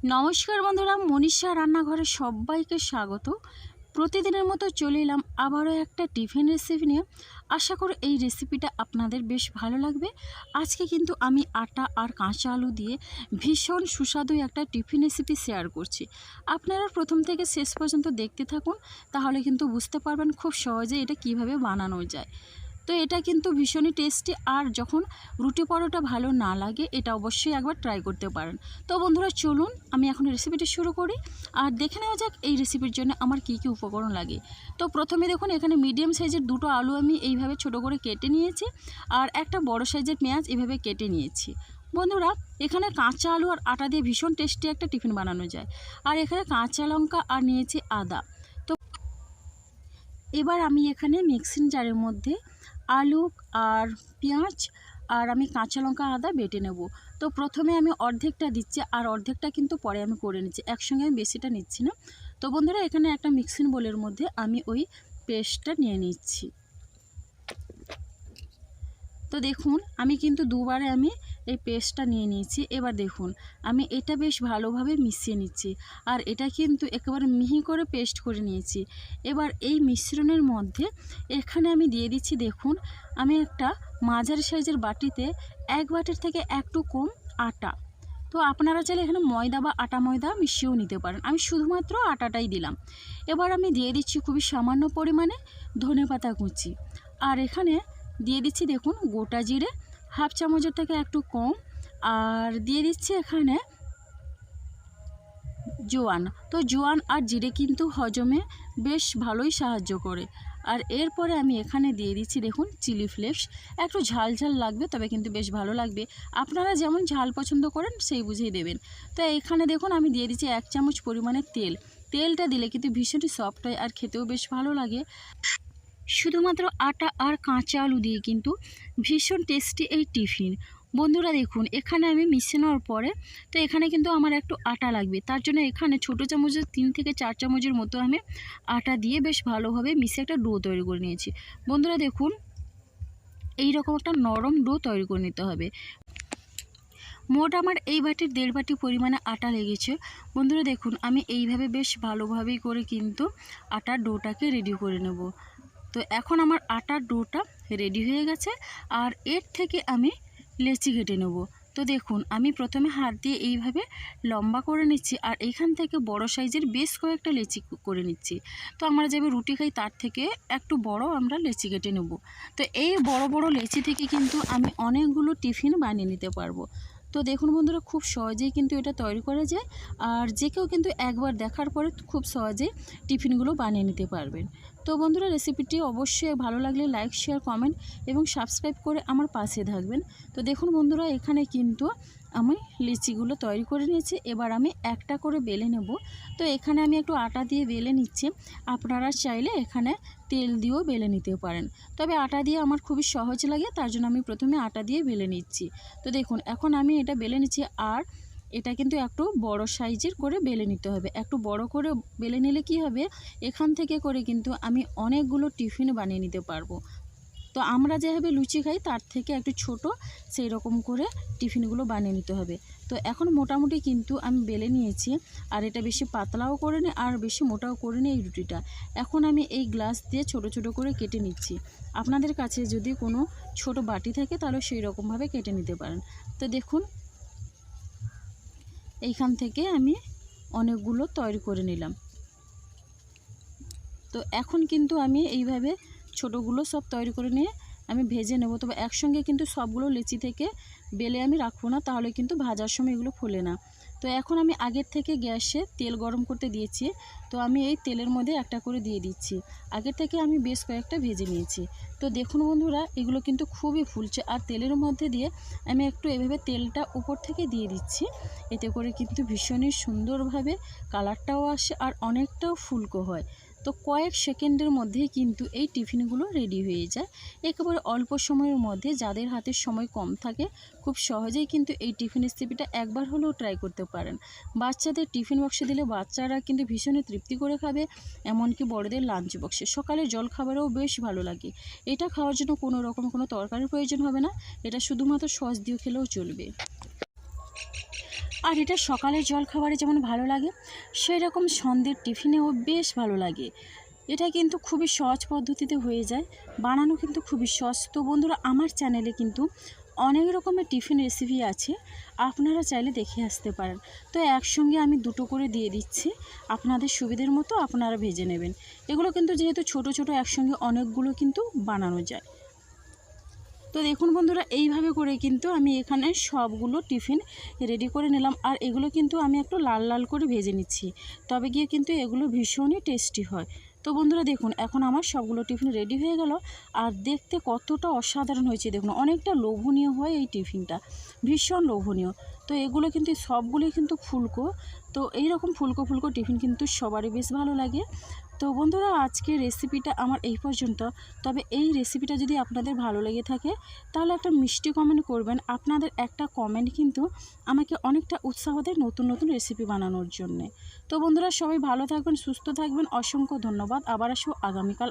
নমস্কার বন্ধুরা, মনীষা রান্নাঘরে সবাইকে স্বাগত। প্রতিদিনের মতো চলে এলাম আবারও একটা টিফিন রেসিপি নিয়ে। আশা করি এই রেসিপিটা আপনাদের বেশ ভালো লাগবে। আজকে কিন্তু আমি আটা আর কাঁচা আলু দিয়ে ভীষণ সুস্বাদু একটা টিফিন রেসিপি শেয়ার করছি। আপনারা প্রথম থেকে শেষ পর্যন্ত দেখতে থাকুন, তাহলে কিন্তু বুঝতে পারবেন খুব সহজে এটা কিভাবে বানানো যায়। তো এটা কিন্তু ভীষণই টেস্টি, আর যখন রুটি পরোটা ভালো না লাগে এটা অবশ্যই একবার ট্রাই করতে পারেন। তো বন্ধুরা চলুন আমি এখন রেসিপিটি শুরু করি আর দেখে নেওয়া যাক এই রেসিপির জন্য আমার কী কী উপকরণ লাগে। তো প্রথমে দেখুন, এখানে মিডিয়াম সাইজের দুটো আলু আমি এইভাবে ছোট করে কেটে নিয়েছি, আর একটা বড় সাইজের পেঁয়াজ এভাবে কেটে নিয়েছি। বন্ধুরা, এখানে কাঁচা আলু আর আটা দিয়ে ভীষণ টেস্টি একটা টিফিন বানানো যায়। আর এখানে কাঁচা লঙ্কা আর নিয়েছি আদা। তো এবার আমি এখানে মিক্সিং জারের মধ্যে আলু আর পেঁয়াজ আর আমি কাঁচা লঙ্কা আদা বেটে নেব। তো প্রথমে আমি অর্ধেকটা দিচ্ছি, আর অর্ধেকটা কিন্তু পরে আমি করে নিচ্ছি, একসঙ্গে আমি বেশিটা নিচ্ছি না। তো বন্ধুরা, এখানে একটা মিক্সিং বোলের মধ্যে আমি ওই পেস্টটা নিয়ে নিচ্ছি। তো দেখুন, আমি কিন্তু দুবারে আমি এই পেস্টটা নিয়ে নিয়েছি। এবার দেখুন, আমি এটা বেশ ভালোভাবে মিশিয়ে নিচ্ছি, আর এটা কিন্তু একেবারে মিহি করে পেস্ট করে নিয়েছি। এবার এই মিশ্রণের মধ্যে এখানে আমি দিয়ে দিচ্ছি, দেখুন আমি একটা মাঝারি সাইজের বাটিতে 1 বাটির থেকে একটু কম আটা। তো আপনারা চাইলে এখানে ময়দা বা আটা ময়দা মিশিয়েও নিতে পারেন, আমি শুধুমাত্র আটাটাই দিলাম। এবার আমি দিয়ে দিচ্ছি খুবই সামান্য পরিমাণে ধনেপাতা কুচি, আর এখানে দিয়ে দিচ্ছি দেখুন গোটা জিরে 1/2 চামচের থেকে একটু কম, আর দিয়ে দিচ্ছি এখানে জোয়ান। তো জোয়ান আর জিরে কিন্তু হজমে বেশ ভালোই সাহায্য করে। আর এরপরে আমি এখানে দিয়ে দিচ্ছি দেখুন চিলি ফ্লেক্স। একটু ঝাল ঝাল লাগবে, তবে কিন্তু বেশ ভালো লাগবে। আপনারা যেমন ঝাল পছন্দ করেন সেই বুঝেই দেবেন। তো এখানে দেখুন আমি দিয়ে দিচ্ছি 1 চামচ পরিমাণে তেল। তেলটা দিলে কিন্তু ভীষণই সফট হয় আর খেতেও বেশ ভালো লাগে। শুধুমাত্র আটা আর কাঁচা আলু দিয়ে কিন্তু ভীষণ টেস্টি এই টিফিন। বন্ধুরা দেখুন, এখানে আমি মিশিয়ে নেওয়ার পরে তো এখানে কিন্তু আমার একটু আটা লাগবে, তার জন্য এখানে ছোটো চামচের 3 থেকে 4 চামচের মতো আমি আটা দিয়ে বেশ ভালোভাবে মিশিয়ে একটা ডো তৈরি করে নিয়েছি। বন্ধুরা দেখুন, এই রকম একটা নরম ডো তৈরি করে নিতে হবে। মোট আমার এই বাটির 1.5 বাটি পরিমাণে আটা লেগেছে। বন্ধুরা দেখুন, আমি এইভাবে বেশ ভালোভাবেই করে কিন্তু আটার ডোটাকে রেডি করে নেব। তো এখন আমার আটার ডোটা রেডি হয়ে গেছে, আর এর থেকে আমি লেচি কেটে নেব। তো দেখুন, আমি প্রথমে হাত দিয়ে এইভাবে লম্বা করে নিচ্ছি, আর এইখান থেকে বড় সাইজের বেশ কয়েকটা লেচি করে নিচ্ছি। তো আমরা যেভাবে রুটি খাই তার থেকে একটু বড় আমরা লেচি কেটে নেব। তো এই বড় বড় লেচি থেকে কিন্তু আমি অনেকগুলো টিফিন বানিয়ে নিতে পারবো। তো দেখুন বন্ধুরা, খুব সহজেই কিন্তু এটা তৈরি করা যায়, আর যে কেউ কিন্তু একবার দেখার পরে খুব সহজেই টিফিনগুলো বানিয়ে নিতে পারবেন। তো বন্ধুরা, রেসিপিটি অবশ্যই ভালো লাগলে লাইক, শেয়ার, কমেন্ট এবং সাবস্ক্রাইব করে আমার পাশে থাকবেন। তো দেখুন বন্ধুরা, এখানে কিন্তু আমি লিচিগুলো তৈরি করে নিয়েছি। এবার আমি একটা করে বেলে নেব। তো এখানে আমি একটু আটা দিয়ে বেলে নিচ্ছি, আপনারা চাইলে এখানে তেল দিয়েও বেলে নিতে পারেন, তবে আটা দিয়ে আমার খুবই সহজ লাগে, তার জন্য আমি প্রথমে আটা দিয়ে বেলে নিচ্ছি। তো দেখুন, এখন আমি এটা বেলে নিচ্ছি, আর এটা কিন্তু একটু বড় সাইজের করে বেলে নিতে হবে। একটু বড় করে বেলে নিলে কি হবে, এখান থেকে করে কিন্তু আমি অনেকগুলো টিফিন বানিয়ে নিতে পারবো। তো আমরা যেভাবে লুচি খাই তার থেকে একটু ছোট সেই রকম করে টিফিনগুলো বানিয়ে নিতে হবে। তো এখন মোটামুটি কিন্তু আমি বেলে নিয়েছি, আর এটা বেশি পাতলাও করে নিই আর বেশি মোটাও করে নিই এই রুটিটা। এখন আমি এই গ্লাস দিয়ে ছোট ছোট করে কেটে নিচ্ছি। আপনাদের কাছে যদি কোনো ছোট বাটি থাকে তাহলে সেই রকমভাবে কেটে নিতে পারেন। তো দেখুন, এইখান থেকে আমি অনেকগুলো তৈরি করে নিলাম। তো এখন কিন্তু আমি এইভাবে ছোটোগুলো সব তৈরি করে নিয়ে আমি ভেজে নেব। তবে একসঙ্গে কিন্তু সবগুলো লেচি থেকে বেলে আমি রাখবো না, তাহলে কিন্তু ভাজার সময় এগুলো ফোলে না। তো এখন আমি আগের থেকে গ্যাসে তেল গরম করতে দিয়েছি। তো আমি এই তেলের মধ্যে একটা করে দিয়ে দিচ্ছি। আগের থেকে আমি বেশ কয়েকটা ভেজে নিয়েছি। তো দেখুন বন্ধুরা, এগুলো কিন্তু খুবই ফুলছে, আর তেলের মধ্যে দিয়ে আমি একটু এভাবে তেলটা উপর থেকে দিয়ে দিচ্ছি। এতে করে কিন্তু ভীষণই সুন্দরভাবে কালারটাও আসে আর অনেকটাও ফুলকো হয়। তো কয়েক সেকেন্ডের মধ্যেই কিন্তু এই টিফিনগুলো রেডি হয়ে যায়। একেবারে অল্প সময়ের মধ্যে, যাদের হাতে সময় কম থাকে, খুব সহজেই কিন্তু এই টিফিন রেসিপিটা একবার হলেও ট্রাই করতে পারেন। বাচ্চাদের টিফিন বক্সে দিলে বাচ্চারা কিন্তু ভীষণই তৃপ্তি করে খাবে, এমনকি বড়দের লাঞ্চ বক্সে, সকালে জল খাবারেও বেশ ভালো লাগে। এটা খাওয়ার জন্য কোনো রকম কোনো তরকারির প্রয়োজন হবে না, এটা শুধুমাত্র সস দিয়ে খেলেও চলবে। আর এটা সকালের জলখাবারে যেমন ভালো লাগে, সেই রকম সন্ধ্যের টিফিনেও বেশ ভালো লাগে। এটা কিন্তু খুবই সহজ পদ্ধতিতে হয়ে যায়, বানানো কিন্তু খুবই সহজ। তো বন্ধুরা, আমার চ্যানেলে কিন্তু অনেক রকমের টিফিন রেসিপি আছে, আপনারা চাইলে দেখে আসতে পারেন। তো একসঙ্গে আমি দুটো করে দিয়ে দিচ্ছি, আপনাদের সুবিধের মতো আপনারা ভেজে নেবেন। এগুলো কিন্তু যেহেতু ছোট ছোট, একসঙ্গে অনেকগুলো কিন্তু বানানো যায়। তো দেখুন বন্ধুরা, এইভাবে করে কিন্তু আমি এখানে সবগুলো টিফিন রেডি করে নিলাম। আর এগুলো কিন্তু আমি একটু লাল লাল করে ভেজে নিচ্ছি, তবে গিয়ে কিন্তু এগুলো ভীষণই টেস্টি হয়। তো বন্ধুরা দেখুন, এখন আমার সবগুলো টিফিন রেডি হয়ে গেল। আর দেখতে কতটা অসাধারণ হয়েছে দেখুন, অনেকটা লোভনীয় হয় এই টিফিনটা, ভীষণ লোভনীয়। তো এগুলো কিন্তু সবগুলোই কিন্তু ফুলকো। তো এইরকম ফুলকো ফুলকো টিফিন কিন্তু সবারই বেশ ভালো লাগে। তো বন্ধুরা, আজকের রেসিপিটা আমার এই পর্যন্ত। তবে এই রেসিপিটা যদি আপনাদের ভালো লেগে থাকে, তাহলে একটা মিষ্টি কমেন্ট করবেন। আপনাদের একটা কমেন্ট কিন্তু আমাকে অনেকটা উৎসাহ দেয় নতুন নতুন রেসিপি বানানোর জন্যে। তো বন্ধুরা, সবাই ভালো থাকবেন, সুস্থ থাকবেন। অসংখ্য ধন্যবাদ। আবার আসবো আগামীকাল।